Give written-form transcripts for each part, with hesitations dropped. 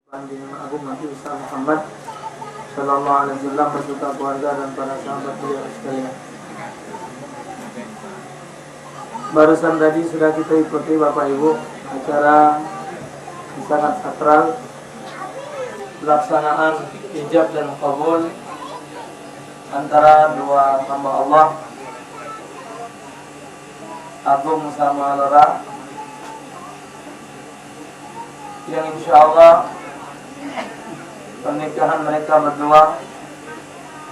Panjang Agung Nabi Besar Muhammad Sallallahu Alaihi Wasallam beserta keluarga dan para sahabat beliau sekalian. Barusan tadi sudah kita ikuti Bapak Ibu acara yang sangat sakral, pelaksanaan ijab dan qabul antara dua hamba Allah, Agung sama Lora, yang insya Allah pernikahan mereka berdua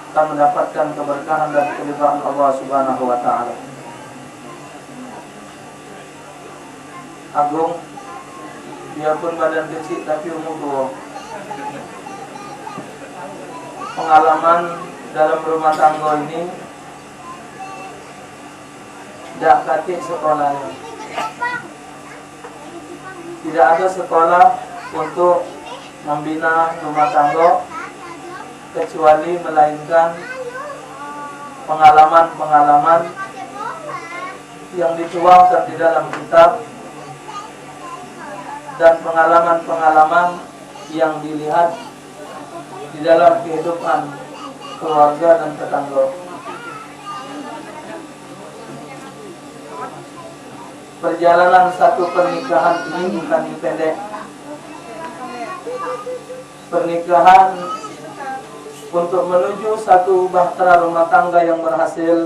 akan mendapatkan keberkahan dan keridhaan Allah Subhanahu wa Ta'ala. Agung, biarpun badan kecil tapi umur tua. Pengalaman dalam rumah tangga ini tidak katik sekolahnya. Tidak ada sekolah untuk membina rumah tangga kecuali melainkan pengalaman-pengalaman yang dituangkan di dalam kitab dan pengalaman-pengalaman yang dilihat di dalam kehidupan keluarga dan tetangga. Perjalanan satu pernikahan ini bukan pendek. Pernikahan untuk menuju satu bahtera rumah tangga yang berhasil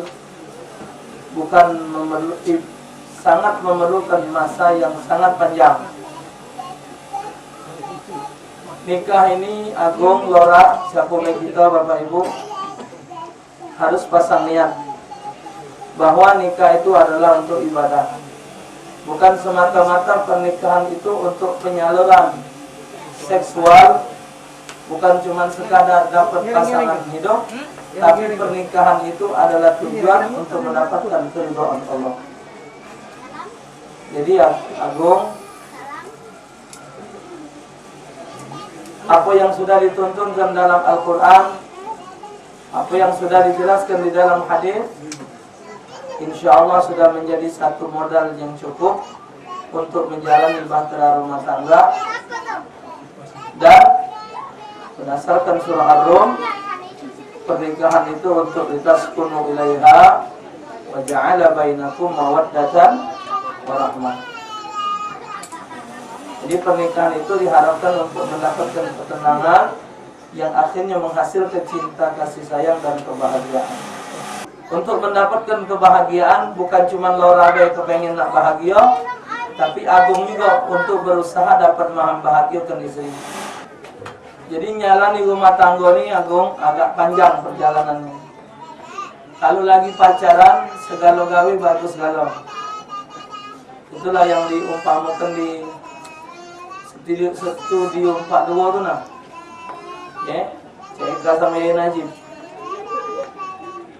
sangat memerlukan masa yang sangat panjang. Nikah ini Agung, Lora, siapa kita Bapak Ibu harus pasang niat bahwa nikah itu adalah untuk ibadah. Bukan semata-mata pernikahan itu untuk penyaluran seksual, bukan cuma sekadar dapat pasangan hidup, tapi pernikahan itu adalah tujuan untuk mendapatkan keridhaan Allah. Jadi Agung, apa yang sudah dituntunkan dalam Al-Quran, apa yang sudah dijelaskan di dalam hadis, insya Allah sudah menjadi satu modal yang cukup untuk menjalani bahtera rumah tangga. Dan berdasarkan surah Ar-Rum, pernikahan itu untuk litaskunu ilaiha wa ja'ala bainakum mawaddatan wa rahmah. Jadi pernikahan itu diharapkan untuk mendapatkan ketenangan yang akhirnya menghasilkan cinta, kasih sayang, dan kebahagiaan. Untuk mendapatkan kebahagiaan bukan cuma Lora kepengen nak bahagia, tapi Agung juga untuk berusaha dapat membahagiakan istri. Jadi nyalani rumah tangga ini Agung agak panjang perjalanannya. Kalau lagi pacaran segala gawe bagus galau. Itulah yang diumpamakan di studio 42 tu nah. Ya, cek sama Najib.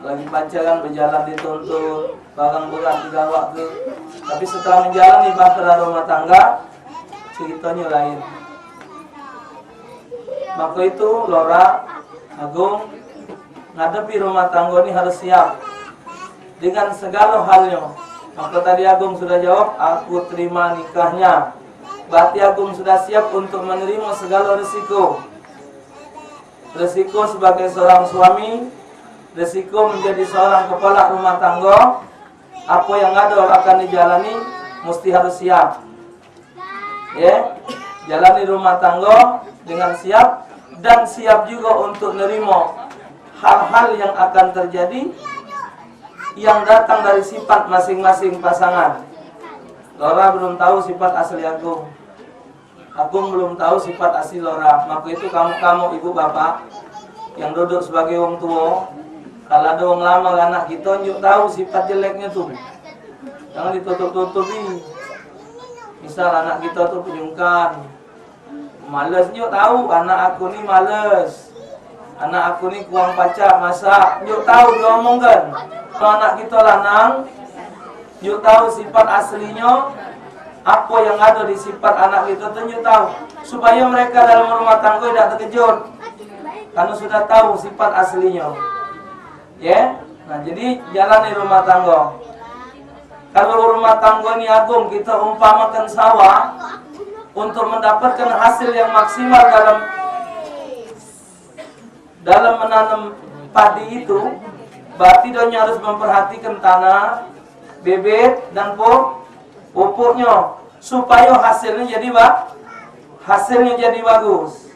Lagi pacaran berjalan dituntun, barang berat digawa ke. Tapi setelah menjalani bahtera rumah tangga, ceritanya lain. Maka itu Lora, Agung, ngadepi rumah tangga ini harus siap dengan segala halnya. Maka tadi Agung sudah jawab, aku terima nikahnya. Berarti Agung sudah siap untuk menerima segala risiko. Risiko sebagai seorang suami, risiko menjadi seorang kepala rumah tangga. Apa yang ada akan dijalani, mesti harus siap. Ya, jalani rumah tangga dengan siap, dan siap juga untuk menerima hal-hal yang akan terjadi yang datang dari sifat masing-masing pasangan. Lora belum tahu sifat asli Agung. Agung belum tahu sifat asli Lora. Maka itu kamu ibu bapak yang duduk sebagai orang tua, kalau ada orang lama anak kita nyuk tahu sifat jeleknya tuh. Jangan ditutup-tutupi. Misal anak kita tuh penyungkan, malas nyuk tahu anak aku ni malas. Anak aku ni kurang pacak masak, nyuk tahu diomongkan. Kalau anak kita lanang, nyuk tahu sifat aslinya. Apa yang ada di sifat anak kita tunjuk tahu, supaya mereka dalam rumah tangga tidak terkejut karena sudah tahu sifat aslinya. Ya, nah jadi jalan di rumah tangga. Kalau rumah tangga ini Agung kita umpamakan sawah, untuk mendapatkan hasil yang maksimal dalam menanam padi itu, berarti dia harus memperhatikan tanah, bibit dan pupuknya supaya hasilnya jadi bagus.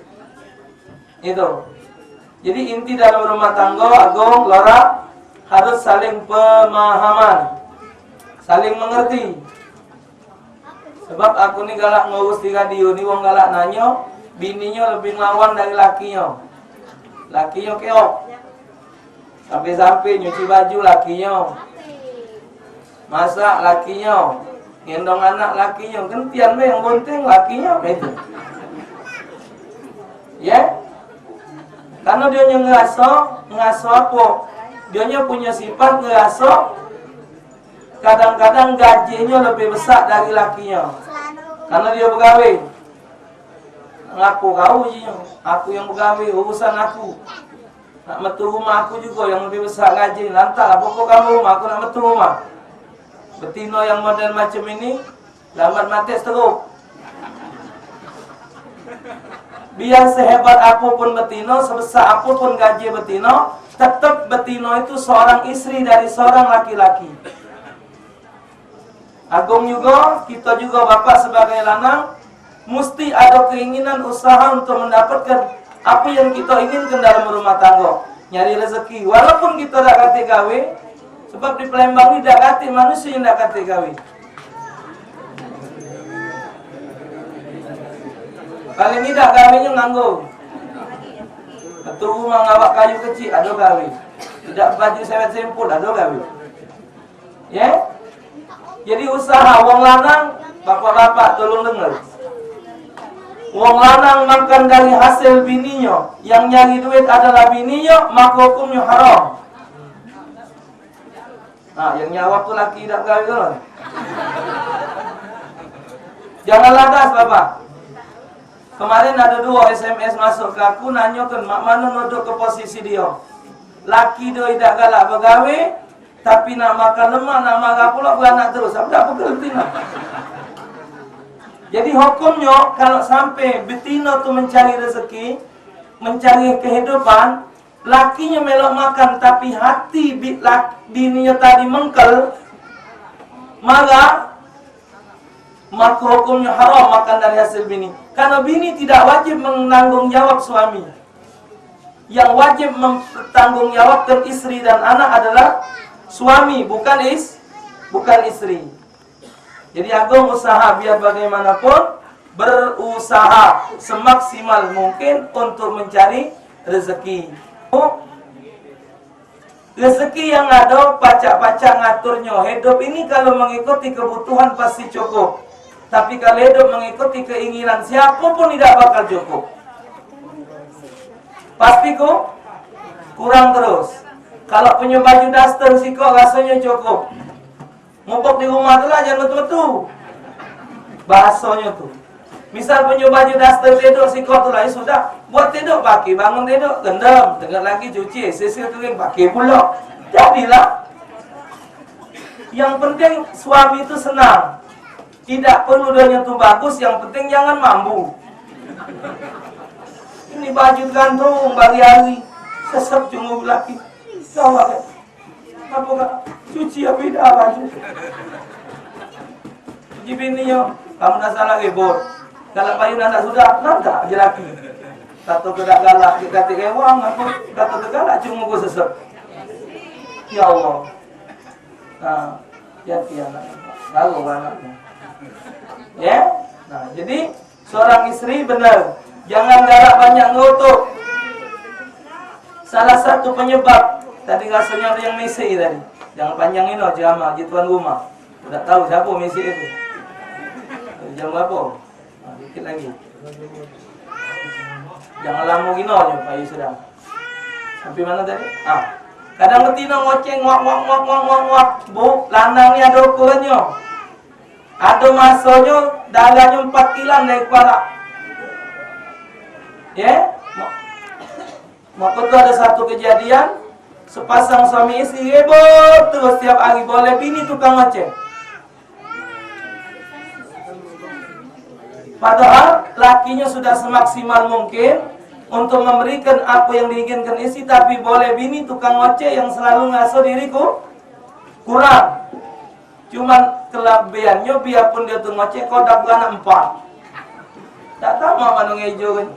Itu. Jadi inti dalam rumah tangga Agung, Lora harus saling pemahaman, saling mengerti. Sebab aku ni galak ngurus di radio ni, wong galak nanya, bininya lebih ngelawan dari lakinya. Lakinya keok. Sampai-sampai nyuci baju lakinya. Masak lakinya. Gendong anak lakinya. Gentian be yang penting lakinya itu. Ya? Karena dia ngaso apa? Dia punya sifat ngaso. Kadang-kadang gajinya lebih besar dari lakinya. Karena dia begawe. Ngaku kau je. Aku yang begawe, urusan aku. Nak metu rumah aku juga yang lebih besar gaji. Lantaklah pokok kamu rumah, aku nak metu rumah. Betina yang model macam ini lambat mati teruk. Biar sehebat apapun betina, sebesar apapun gaji betina, tetap betina itu seorang istri dari seorang laki-laki. Agung juga, kita juga bapak sebagai lanang, mesti ada keinginan usaha untuk mendapatkan apa yang kita inginkan dalam rumah tangga. Nyari rezeki, walaupun kita tak kata gawe, sebab di Palembang ini tak kata manusia yang tak kata gawe. Paling tidak gawenya nganggur. Satu rumah ngawak kayu kecil, ada gawe. Tidak baju sewet sempul, ada gawe. Ya? Jadi usaha wong lanang, bapak-bapak tolong dengar. Wong lanang makan dari hasil bininya, yang nyari duit adalah bininya, maka hukumnya haram. Nah, yang nyawab tu laki tak gawe tu. Jangan lantas, bapak. Kemarin ada 2 SMS masuk ke aku, nanyakan mak mana nodok ke posisi dia. Laki dia tidak galak bergawe, tapi nak makan lemak, nak marah pula beranak terus. Apa betina? Jadi hukumnya kalau sampai betina tu mencari rezeki, mencari kehidupan, lakinya melok makan tapi hati bininya tadi mengkel, marah, maka hukumnya haram makan dari hasil bini. Karena bini tidak wajib menanggung jawab suami. Yang wajib bertanggung jawabkan istri dan anak adalah suami, bukan istri. Jadi Agung usaha biar bagaimanapun, berusaha semaksimal mungkin untuk mencari rezeki. Rezeki yang ada pacak-pacak ngaturnya. Hidup ini kalau mengikuti kebutuhan pasti cukup. Tapi kalau hidup mengikuti keinginan siapapun tidak bakal cukup. Pasti kurang terus. Kalau punya baju daster sikok rasanya cukup. Ngumpuk di rumah tu lah, jangan betul-betul. Bahasanya tu. Misal punya baju daster tidur sikok tu lah, ya sudah. Buat tidur pakai, bangun tidur, gendam. Dengar lagi cuci, sisir kering, pakai pula. Jadilah. Yang penting suami itu senang. Tidak perlu dia nyentuh bagus, yang penting jangan mampu. Ini baju gantung hari-hari, sesep cuma laki. Tahu apa kak? Cuci apa dah baju? Cuci bininya, kamu dah salah gebor. Galak payu nak sudah, nanti aja laki. Kata kedak galak, kata kewang, apa? Kata kegalak cuma gue sesep. Ya Allah. Nah, hati anak, lalu anaknya. Ya, nah jadi seorang istri benar, jangan galak banyak ngutuk. Salah satu penyebab tadi rasanya ada yang misi tadi. Jangan panjangin loh jamaah di tuan rumah. Tidak tahu siapa misi itu. Jam berapa? Nah, dikit lagi. Jangan lama gini aja, Pak Yusra. Sampai mana tadi? Kadang betina ngoceng wak. Bu, lanang ni ada ukurannya. Ada masanya, dagangnya 4 kilan dari kepala. Ya? Maka tu ada satu kejadian, sepasang suami istri ribut terus setiap hari, boleh bini tukang ngoceng. Padahal lakinya sudah semaksimal mungkin untuk memberikan apa yang diinginkan istri, tapi boleh bini tukang ngoceh yang selalu ngasuh diriku kurang. Cuman kelebihannya biarpun dia tuh ngoceh kodak anak 4. Tak tahu mana ngejo kan.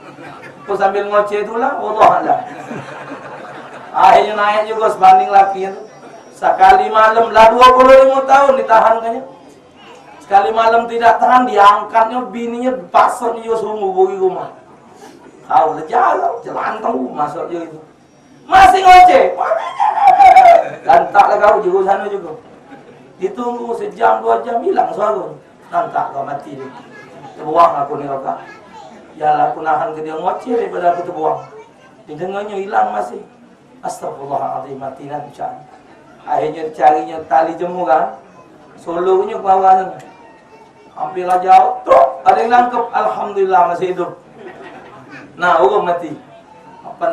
Aku sambil ngoceh itulah, Allah Allah. Akhirnya naik juga sebanding laki itu. Sekali malam lah 25 tahun ditahan kayaknya. Sekali malam tidak tahan, diangkatnya bininya pasok dia sungguh bagi rumah. Kau dah jalan tahu masuk dia itu. Masih ngoceh. Lantak lah kau juga sana juga. Ditunggu sejam 2 jam hilang suara. Lantak kau mati dia. Terbuang aku ni kakak. Yalah aku nahan ke dia ngoceh daripada aku terbuang. Didengarnya hilang masih. Astagfirullahaladzim, mati nanti cari. Akhirnya carinya tali jemuran. Solonya ke bawah sana. Hampirlah jauh. Truk, ada yang nangkep. Alhamdulillah masih hidup. Nah, orang mati. Kapan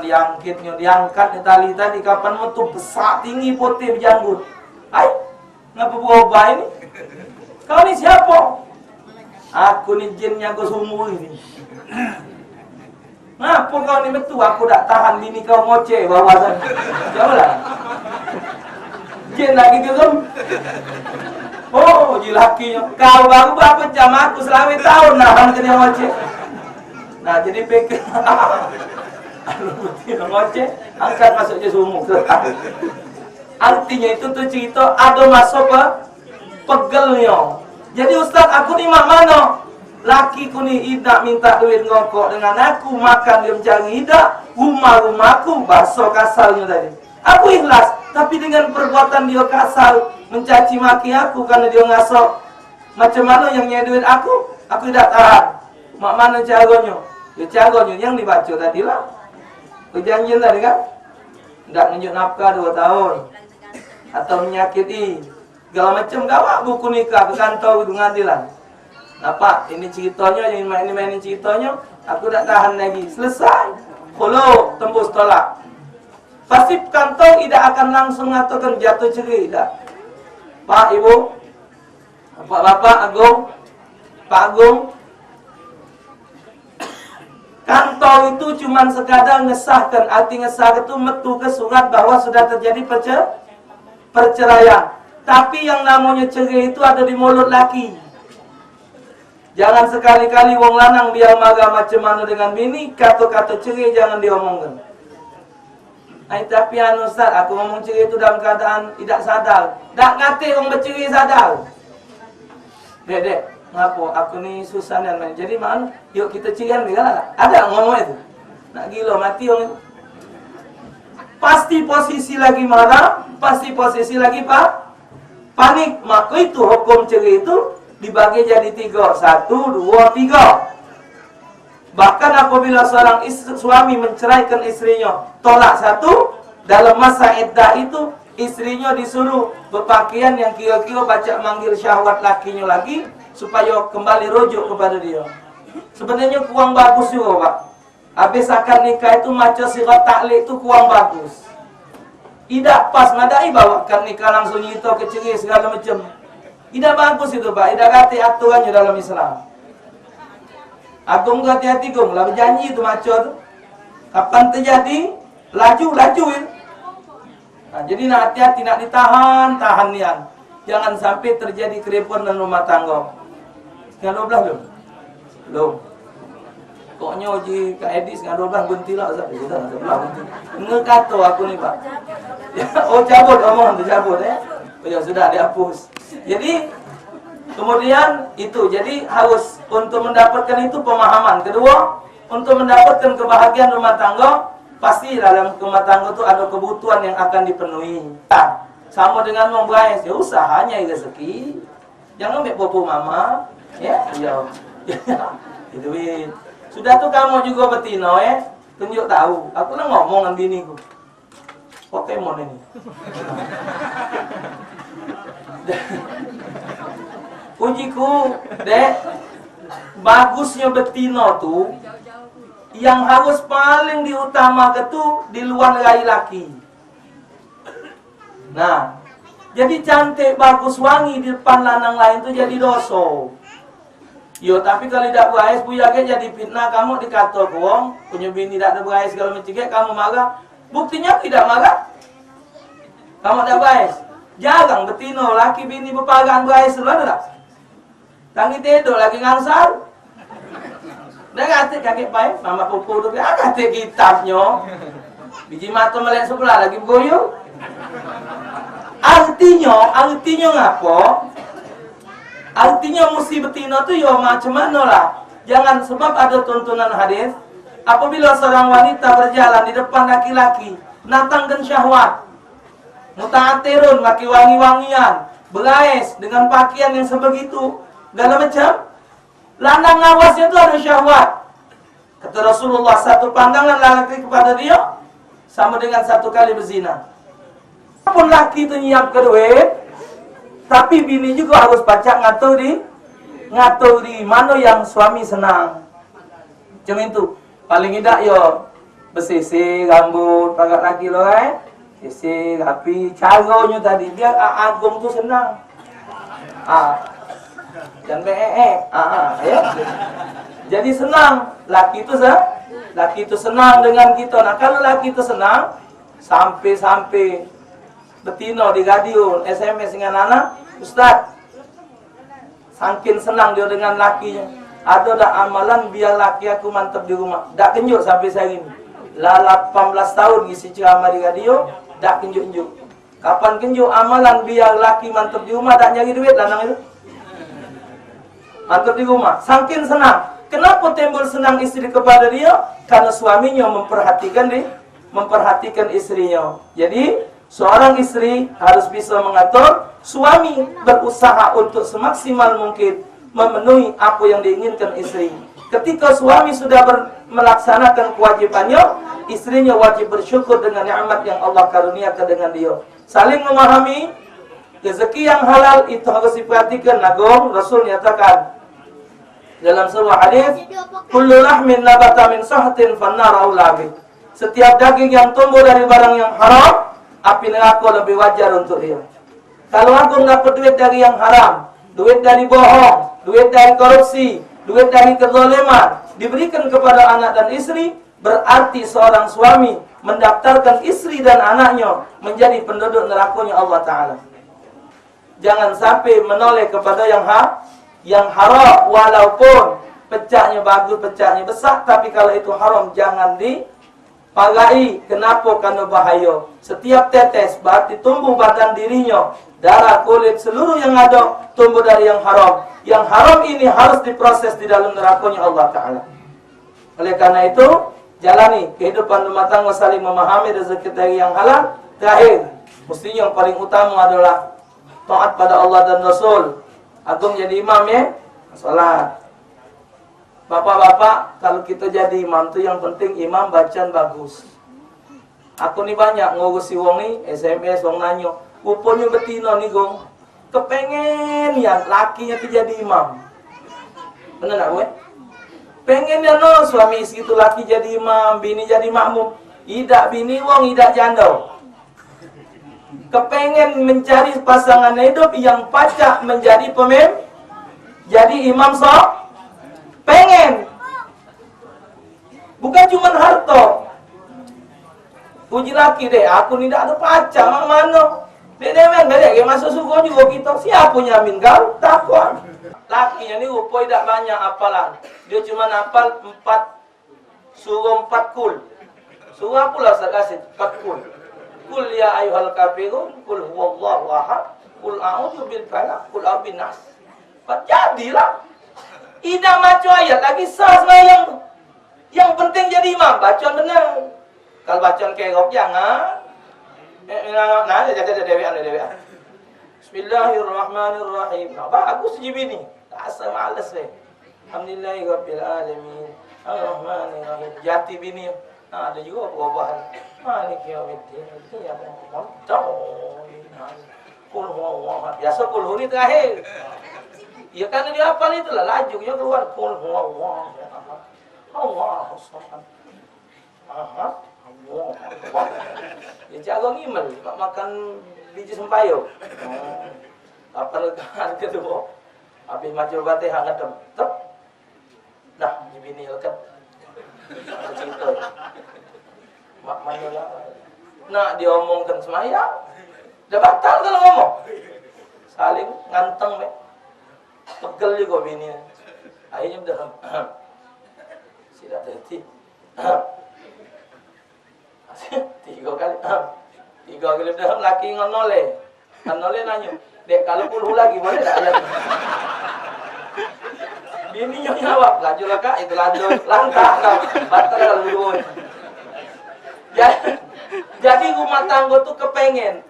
diangkatnya tali tadi. Kapan mau tu besar tinggi putih berjanggut. Hai, kenapa berubah ini? Kau ni siapa? Aku ni jin yang kau sumur ini. Kenapa kau ni betul? Aku tak tahan bini kau ngoceh bawah sana. Janganlah. Jin lagi ke rum. Oh, jilakinya. Kau baru berapa jam, aku selama tahun nahan ke dia ngoceh. Nah, jadi pikir. Aduh, betul ngoceh. Angkat masuk je sumur. Artinya itu tuh cerita ada masuk ke pegelnya. Jadi Ustaz, aku ni mak mana? Lakiku ni tidak minta duit ngokok dengan aku, makan dia mencari hidup, rumahku basuh kasalnya tadi. Aku ikhlas, tapi dengan perbuatan dia kasar, mencaci maki aku karena dia ngasok. Macam mana yang nyai duit aku tidak tahan. Mak mana caranya? Ya caranya yang dibaca tadi lah. Perjanjian tadi kan? Tidak menunjuk nafkah 2 tahun. Atau menyakiti. Segala macam gawak buku nikah ke kantor itu pengadilan. Nampak? Ini ceritanya, yang main ceritanya. Aku tak tahan lagi. Selesai. Follow, tembus tolak. Pasti kantor tidak akan langsung mengatakan jatuh cerai. Tak. Pak, Ibu, Bapak, Agung, Pak Agung. Kantor itu cuma sekadar ngesahkan. Arti ngesahkan itu metu ke surat bahwa sudah terjadi perceraian. Tapi yang namanya cerai itu ada di mulut laki. Jangan sekali-kali wong lanang biar marah macam mana dengan bini, kata-kata cerai jangan diomongkan. Tapi Ustaz, aku ngomong cerai itu dalam keadaan tidak sadar. Tak ngati orang bercerai sadar. Dek, ngapa? Aku ni susah dan main. Jadi mana? Yuk kita cerai lah. Ada ngomong itu. Nak gila mati orang itu. Pasti posisi lagi marah, pasti posisi lagi panik. Maka itu hukum cerai itu dibagi jadi 3. 1, 2, 3. Bahkan apabila seorang suami menceraikan istrinya, tolak 1, dalam masa iddah itu istrinya disuruh berpakaian yang kira-kira baca manggil syahwat lakinya lagi supaya kembali rujuk kepada dia. Sebenarnya kurang bagus juga, Pak. Habis akad nikah itu macam sirat taklik itu kurang bagus. Tidak pas madai bawa akad nikah langsung nyito ke cerai segala macam. Tidak bagus itu, Pak. Tidak hati aturannya dalam Islam. Agung hati-hati, Gung. Lah berjanji itu macam tu. Kapan terjadi? Laju ya. Nah, jadi nak hati-hati, nak tahan nian. Jangan sampai terjadi kerepon dalam rumah tangga. Setengah 12 belum? Belum. Pokoknya uji Kak Edi setengah 12 berhenti lah. Ngekata aku ni, Pak. Oh, cabut omong tu, cabut ya, sudah dihapus. Jadi kemudian itu, jadi harus untuk mendapatkan itu pemahaman. Kedua, untuk mendapatkan kebahagiaan rumah tangga, pasti dalam rumah tangga itu ada kebutuhan yang akan dipenuhi. Nah, sama dengan membayar, ya usahanya rezeki. Jangan ambil popo mama, ya. Itu sudah tuh kamu juga betina tunjuk tahu. Aku nak ngomong dengan biniku. Pokemon ini. Ujiku, Dek, bagusnya betina tuh yang harus paling diutamakan tuh di luar rai laki. Nah, jadi cantik, bagus, wangi di depan lanang lain tuh jadi dosa. Yo, tapi kalau tidak berais punya ke jadi fitnah kamu dikata wong, punya bini tidak ada berais kalau mencegah kamu marah. Buktinya tidak marah. Kamu tidak berais. Jarang betino laki bini berpagangan berais dulu ada tak? Tangi tidur lagi ngangsar. Dah kata kakek pai, mama pupu tu kata kitabnya. Biji mata melek sebelah lagi bergoyang. Artinya ngapa? Artinya mesti betina tu yo macam mana lah. Jangan sebab ada tuntunan hadis. Apabila seorang wanita berjalan di depan laki-laki, natangkan syahwat, muta'atirun, maki wangi-wangian, berais dengan pakaian yang sebegitu, segala macam. Landang ngawasnya itu ada syahwat. Kata Rasulullah, satu pandangan laki kepada dia sama dengan satu kali berzina. Walaupun laki itu nyiap ke duit, tapi bini juga harus pacak ngatur di mana yang suami senang. Macam itu. Paling tidak yo bersisir rambut pakai laki lo sisir rapi, caranya tadi biar Agong tu senang. Jangan ya. Jadi senang laki itu senang dengan kita. Nah, kalau laki itu senang sampai betino di radio SMS dengan anak, Ustaz, saking senang dia dengan lakinya. Ada dah amalan biar laki aku mantap di rumah. Tak kenjuk sampai sehari ini. Lah 18 tahun ngisi ceramah di radio, tak kenjuk-kenjuk. Kapan kenjuk amalan biar laki mantap di rumah, tak nyari duit lanang itu. Mantap di rumah, saking senang. Kenapa timbul senang istri kepada dia? Karena suaminya memperhatikan istrinya. Jadi seorang istri harus bisa mengatur, suami berusaha untuk semaksimal mungkin memenuhi apa yang diinginkan istri. Ketika suami sudah melaksanakan kewajibannya, istrinya wajib bersyukur dengan nikmat yang Allah karuniakan dengan dia. Saling memahami, rezeki yang halal itu harus diperhatikan. Nagong Rasul nyatakan dalam sebuah hadis, kullu lahmin nabata min sahtin fannar aula bih. Setiap daging yang tumbuh dari barang yang haram, api neraka lebih wajar untuk dia. Kalau Agung dapat duit dari yang haram, duit dari bohong, duit dari korupsi, duit dari kezaliman, diberikan kepada anak dan istri, berarti seorang suami mendaftarkan istri dan anaknya menjadi penduduk nerakanya Allah Ta'ala. Jangan sampai menoleh kepada yang haram, walaupun pecahnya bagus, pecahnya besar, tapi kalau itu haram jangan dipagai. Kenapa? Karena bahaya. Setiap tetes berarti tumbuh badan dirinya, darah, kulit, seluruh yang ada tumbuh dari yang haram. Yang haram ini harus diproses di dalam nerakanya Allah Ta'ala. Oleh karena itu, jalani kehidupan rumah tangga saling memahami rezeki dari yang halal. Terakhir, mestinya yang paling utama adalah taat pada Allah dan Rasul. Agung jadi imam ya, salat. Bapak-bapak, kalau kita jadi imam tu yang penting imam bacaan bagus. Aku ni banyak ngurusi wong ni, SMS wong nanyo. Rupanya betina ni gong, kepengen yang lakinya tu jadi imam. Benar tak gue? Pengen ya no, suami istri tu laki jadi imam, bini jadi makmum. Idak bini wong, idak janda. Kepengen mencari pasangan hidup yang pacak menjadi pemimpin, jadi imam pengen. Bukan cuma harta. Puji laki deh, aku ni tak ada pacar, mana? Dia masuk surga juga kita. Siapa nyamin kau? Takut. Lakinya ni rupa tidak banyak hafalan. Dia cuma hafal 4 surah 4 kul. Surah pula saya kasih 4 kul. Kul ya ayyuhal kafirun, kul huwallahu ahad, kul a'udzu bil falaq, kul a'udzu bin nas. Jadilah. Tidak baca ayat lagi sah semayang tu. Yang penting jadi imam, bacaan benar. Kalau bacaan kerok jangan. Nah, dewean. Bismillahirrahmanirrahim. Nah, bagus je bini. Asal malas weh. Alhamdulillahirabbil alamin. Arrahmanirrahim. Jati bini. Nah, ada juga perubahan. Maliki yaumiddin. Ya Allah. Kul huwallahu. Biasa kul hu ni terakhir. Ya karena dia hafal itulah lajunya keluar kul huwallahu ahad. Allahus samad. Allah. Ya jago ngimel, makan biji sempayo. Apa rekan kedua? Habis macam Fatihah ngadem. Tep bini lekat. Cerita. Mak mana lah. Nak diomongkan semayang. Dah batal kalau ngomong. Saling nganteng deh. Pegel juga bini. Akhirnya udah tidak terhenti. 3 kali. 3 kali udah laki ngonole. Ngonole nanya, "Dek, kalau 10 lagi boleh tak ayat?" Bini yang jawab, "Laju lah Kak, itu laju. Lantah kau. Batal kalau dulu." Jadi rumah tangga tuh kepengen.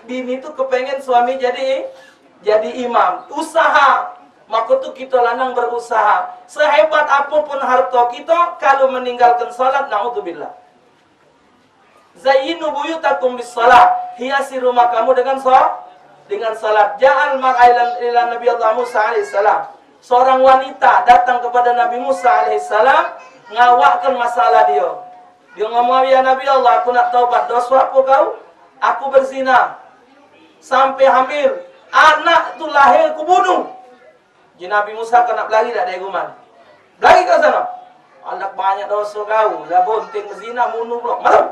Bini tuh kepengen suami jadi imam. Usaha. Maka tuh kita lanang berusaha. Sehebat apapun harta kita, kalau meninggalkan salat, na'udzubillah. Zayyinu buyutakum bis salat. Hiasi rumah kamu dengan salat. Ja'al mar'ailan ila Nabi Allah Musa alaihissalam. Seorang wanita datang kepada Nabi Musa alaihissalam, ngawakkan masalah dia. Dia ngomong, "Ya Nabi Allah, aku nak taubat. Dosa apa kau? Aku berzina. Sampai hamil. Anak tu lahir, aku bunuh." Jadi Nabi Musa kena berlari tak dari rumah. Berlari ke sana. Anak banyak dosa kau. Dah bonting berzina, bunuh pula. Malam.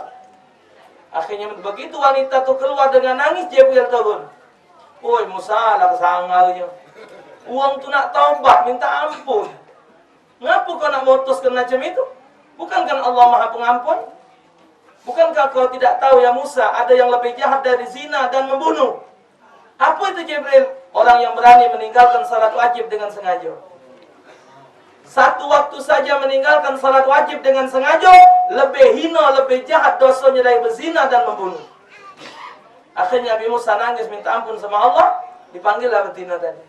Akhirnya begitu wanita tu keluar dengan nangis, Jibril turun. "Oi Musa, lah kesangarnya. Uang tu nak taubat, minta ampun. Ngapa kau nak memutuskan macam itu? Bukankah Allah Maha Pengampun? Bukankah kau tidak tahu ya Musa, ada yang lebih jahat dari zina dan membunuh?" Apa itu Jibril? Orang yang berani meninggalkan salat wajib dengan sengaja. Satu waktu saja meninggalkan salat wajib dengan sengaja, lebih hina, lebih jahat dosanya dari berzina dan membunuh. Akhirnya Nabi Musa nangis minta ampun sama Allah, dipanggillah betina tadi.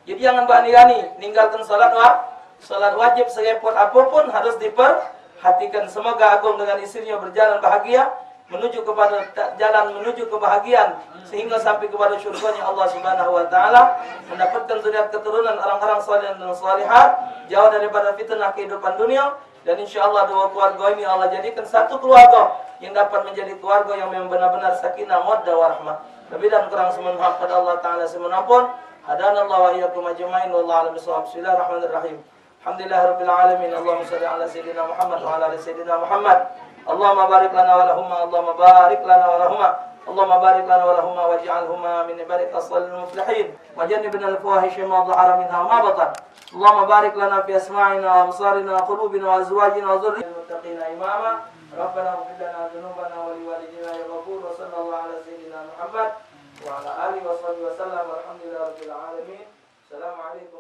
Jadi jangan berani-berani meninggalkan salat wajib serepot apapun harus diperhatikan. Semoga Agung dengan istrinya berjalan bahagia menuju kepada jalan menuju kebahagiaan sehingga sampai kepada syurganya Allah Subhanahu wa taala, mendapatkan zuriat keturunan orang-orang saleh dan salihat, jauh daripada fitnah kehidupan dunia, dan insyaallah dua keluarga ini Allah jadikan satu keluarga yang dapat menjadi keluarga yang memang benar-benar sakinah, mawaddah warahmah. Lebih dan kurang semoga maaf pada Allah taala semanapun. Hadanallahu wa iyyakum ajmain wallahu a'lam bishawab. Bismillahirrahmanirrahim. Alhamdulillahirabbil alamin. Allahumma shalli ala sayyidina Muhammad wa ala ali sayyidina Muhammad. Allahumma barik lana wa lahumma, Allahumma barik lana wa lahumma, Allahumma barik lana wa lahumma waj'alhuma min ibadik as-salil muflihin wa jannibna al-fawahish ma dhahara minha ma batan. Allahumma barik lana fi asma'ina wa absarina wa qulubina wa azwajina wa dhurriyyatina muttaqina imama. Rabbana ighfir lana dhunubana wa liwalidina ya ghafur. Wa sallallahu ala sayyidina Muhammad wa ala alihi wa sahbihi wa sallam. Walhamdulillahirabbil alamin. Assalamualaikum.